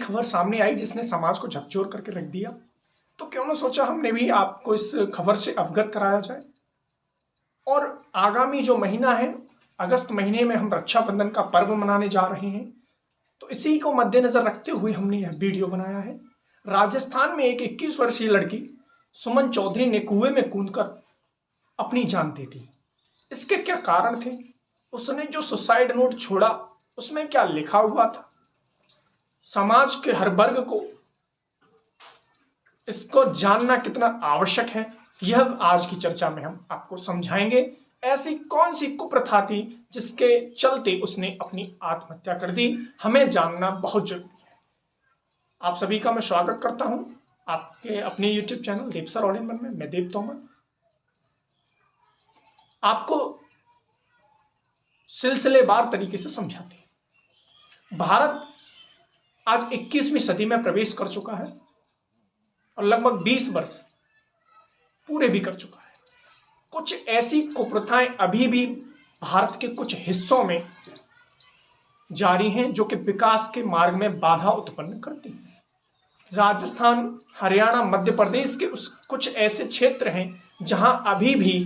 खबर सामने आई जिसने समाज को झकझोर करके रख दिया, तो क्यों ना सोचा हमने भी आपको इस खबर से अवगत कराया जाए। और आगामी जो महीना है, अगस्त महीने में हम रक्षाबंधन का पर्व मनाने जा रहे हैं, तो इसी को मद्देनजर रखते हुए हमने यह वीडियो बनाया है। राजस्थान में एक 21 वर्षीय लड़की सुमन चौधरी ने कुएं में कूदकर अपनी जान दे दी। इसके क्या कारण थे? उसने जो सुसाइड नोट छोड़ा उसमें क्या लिखा हुआ था? समाज के हर वर्ग को इसको जानना कितना आवश्यक है, यह आज की चर्चा में हम आपको समझाएंगे। ऐसी कौन सी कुप्रथा थी जिसके चलते उसने अपनी आत्महत्या कर दी, हमें जानना बहुत जरूरी है। आप सभी का मैं स्वागत करता हूं आपके अपने YouTube channel Dev sir all in one में। मैं देव तोमर आपको सिलसिलेवार तरीके से समझाते हैं। भारत आज 21वीं सदी में प्रवेश कर चुका है और लगभग 20 वर्ष पूरे भी कर चुका है। कुछ ऐसी कुप्रथाएं अभी भी भारत के कुछ हिस्सों में जारी हैं जो कि विकास के मार्ग में बाधा उत्पन्न करती हैं। राजस्थान, हरियाणा, मध्य प्रदेश के कुछ ऐसे क्षेत्र हैं जहां अभी भी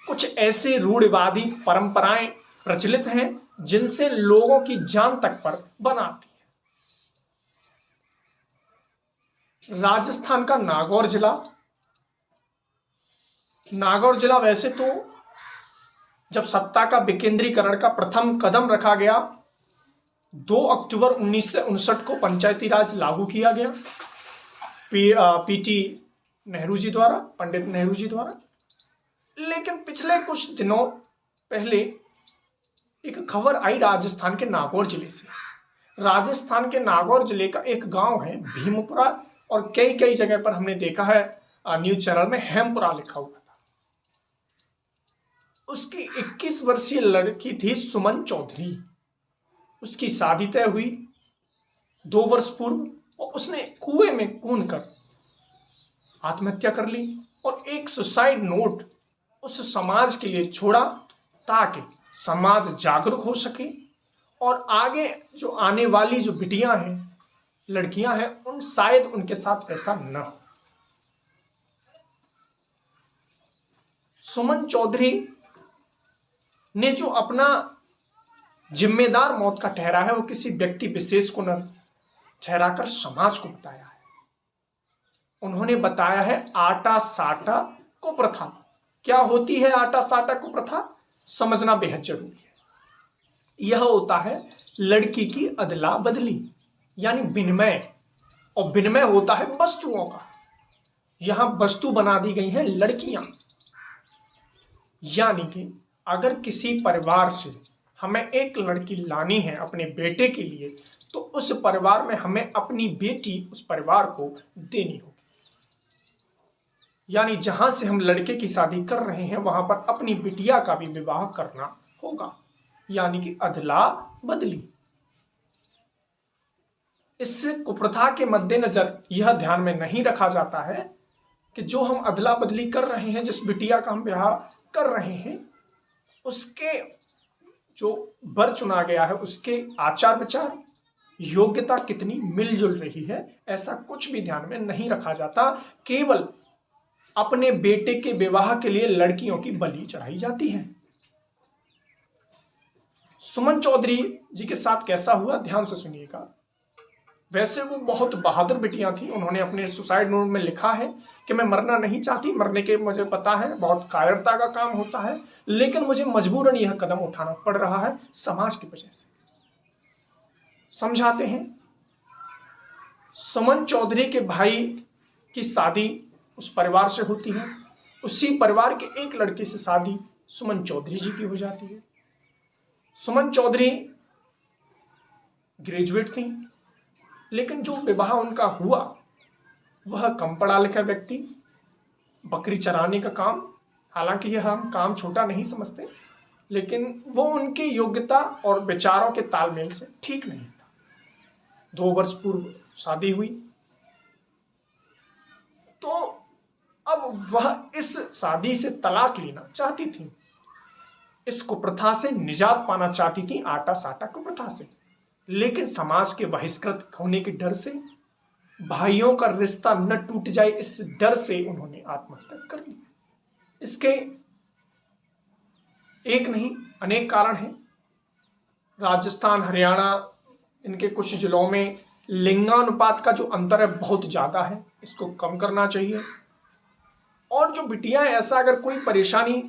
कुछ ऐसे रूढ़िवादी परंपराएं प्रचलित हैं जिनसे लोगों की जान तक पर बनाती है। राजस्थान का नागौर जिला वैसे तो जब सत्ता का विकेंद्रीकरण का प्रथम कदम रखा गया 2 अक्टूबर 1959 को पंचायती राज लागू किया गया पंडित नेहरू जी द्वारा। लेकिन पिछले कुछ दिनों पहले एक खबर आई राजस्थान के नागौर जिले से। राजस्थान के नागौर जिले का एक गांव है भीमपुरा, और कई जगह पर हमने देखा है न्यूज चैनल में हेमपुरा लिखा हुआ था। उसकी 21 वर्षीय लड़की थी सुमन चौधरी। उसकी शादी तय हुई 2 वर्ष पूर्व और उसने कुएं में कूदकर आत्महत्या कर ली और एक सुसाइड नोट उस समाज के लिए छोड़ा ताकि समाज जागरूक हो सके और आगे जो आने वाली जो बिटियां हैं, लड़कियां हैं, शायद उनके साथ ऐसा न हो। सुमन चौधरी ने जो अपना जिम्मेदार मौत का ठहरा है वो किसी व्यक्ति विशेष को न ठहराकर समाज को बताया है। उन्होंने बताया है आटा साटा कुप्रथा। क्या होती है आटा साटा कुप्रथा? समझना बेहद जरूरी है। यह होता है लड़की की अदला बदली यानी विनिमय, और विनिमय होता है वस्तुओं का। यहां वस्तु बना दी गई हैं लड़कियां। यानी कि अगर किसी परिवार से हमें एक लड़की लानी है अपने बेटे के लिए, तो उस परिवार में हमें अपनी बेटी उस परिवार को देनी होगी। यानी जहां से हम लड़के की शादी कर रहे हैं वहां पर अपनी बिटिया का भी विवाह करना होगा, यानी कि अदला बदली। इस कुप्रथा के मद्देनजर यह ध्यान में नहीं रखा जाता है कि जो हम अदला बदली कर रहे हैं, जिस बिटिया का हम विवाह कर रहे हैं, उसके जो वर चुना गया है उसके आचार विचार, योग्यता कितनी मिलजुल रही है, ऐसा कुछ भी ध्यान में नहीं रखा जाता। केवल अपने बेटे के विवाह के लिए लड़कियों की बलि चढ़ाई जाती है। सुमन चौधरी जी के साथ कैसा हुआ, ध्यान से सुनिएगा। वैसे वो बहुत बहादुर बिटियां थी। उन्होंने अपने सुसाइड नोट में लिखा है कि मैं मरना नहीं चाहती, मरने के मुझे पता है बहुत कायरता का काम होता है, लेकिन मुझे मजबूरन यह कदम उठाना पड़ रहा है समाज की वजह से। समझाते हैं। सुमन चौधरी के भाई की शादी उस परिवार से होती है। उसी परिवार के एक लड़के से शादी सुमन चौधरी जी की हो जाती है। सुमन चौधरी ग्रेजुएट थी, लेकिन जो विवाह उनका हुआ वह कम पढ़ा लिखा व्यक्ति, बकरी चराने का काम, हालांकि यह हम काम छोटा नहीं समझते, लेकिन वो उनकी योग्यता और विचारों के तालमेल से ठीक नहीं था। 2 वर्ष पूर्व शादी हुई, तो अब वह इस शादी से तलाक लेना चाहती थी। इस कुप्रथा से निजात पाना चाहती थी, आटा साटा कुप्रथा से। लेकिन समाज के बहिष्कृत होने के डर से, भाइयों का रिश्ता न टूट जाए इस डर से उन्होंने आत्महत्या कर ली। इसके एक नहीं अनेक कारण हैं। राजस्थान, हरियाणा, इनके कुछ जिलों में लिंगानुपात का जो अंतर है बहुत ज्यादा है, इसको कम करना चाहिए। और जो बिटियां ऐसा अगर कोई परेशानी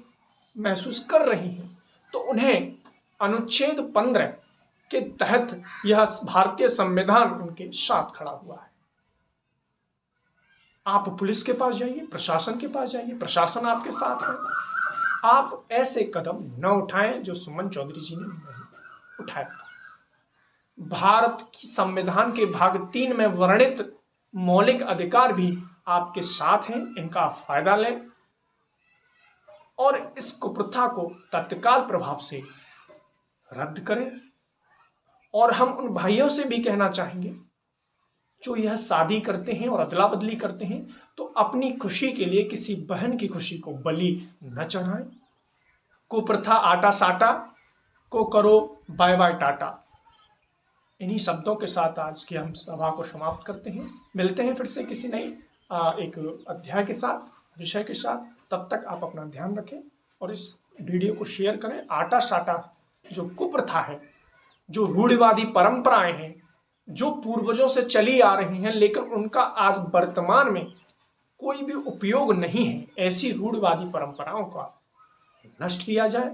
महसूस कर रही हैं तो उन्हें अनुच्छेद 15 के तहत यह भारतीय संविधान उनके साथ खड़ा हुआ है। आप पुलिस के पास जाइए, प्रशासन के पास जाइए, प्रशासन आपके साथ है। आप ऐसे कदम न उठाएं जो सुमन चौधरी जी ने नहीं उठाया था। भारत की संविधान के भाग 3 में वर्णित मौलिक अधिकार भी आपके साथ हैं, इनका फायदा लें और इस कुप्रथा को तत्काल प्रभाव से रद्द करें। और हम उन भाइयों से भी कहना चाहेंगे जो यह शादी करते हैं और अदला बदली करते हैं तो अपनी खुशी के लिए किसी बहन की खुशी को बलि न चढ़ाएं। कुप्रथा आटा साटा को करो बाय बाय टाटा। इन्हीं शब्दों के साथ आज की हम सभा को समाप्त करते हैं। मिलते हैं फिर से किसी नई एक अध्याय के साथ, विषय के साथ। तब तक आप अपना ध्यान रखें और इस वीडियो को शेयर करें। आटा साटा जो कुप्रथा है, जो रूढ़िवादी परंपराएं हैं, जो पूर्वजों से चली आ रही हैं लेकिन उनका आज वर्तमान में कोई भी उपयोग नहीं है, ऐसी रूढ़िवादी परंपराओं का नष्ट किया जाए,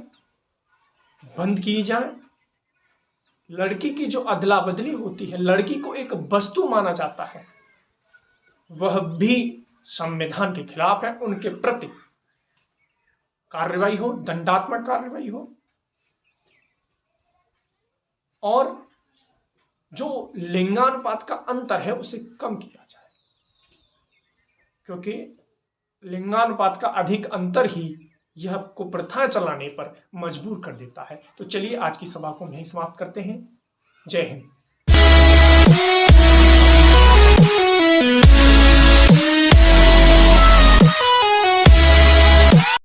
बंद की जाए। लड़की की जो अदला बदली होती है, लड़की को एक वस्तु माना जाता है, वह भी संविधान के खिलाफ है। उनके प्रति कार्रवाई हो, दंडात्मक कार्रवाई हो और जो लिंगानुपात का अंतर है उसे कम किया जाए, क्योंकि लिंगानुपात का अधिक अंतर ही यह कुप्रथाएं चलाने पर मजबूर कर देता है। तो चलिए आज की सभा को यहीं समाप्त करते हैं। जय हिंद।